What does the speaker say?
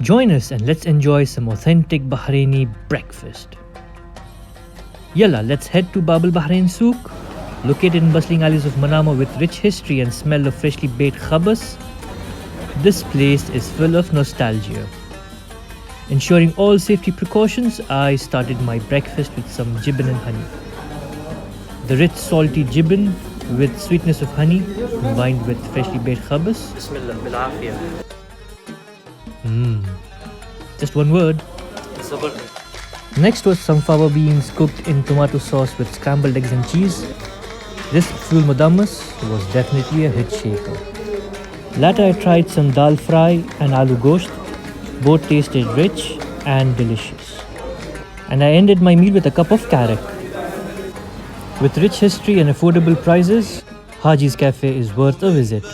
Join us and let's enjoy some authentic Bahraini breakfast. Yalla, let's head to Bab al Bahrain Souk. Located in bustling alleys of Manama with rich history and smell of freshly baked khabas, this place is full of nostalgia. Ensuring all safety precautions, I started my breakfast with some jibin and honey. The rich salty jibin with sweetness of honey combined with freshly baked khabas. Bismillah, bil afiyah. Just one word. Sabr. Next was some fava beans cooked in tomato sauce with scrambled eggs and cheese. This ful mudammas was definitely a hit shaker. Later I tried some dal fry and aloo gosht. Both tasted rich and delicious. And I ended my meal with a cup of karak. With rich history and affordable prices, Haji's Cafe is worth a visit.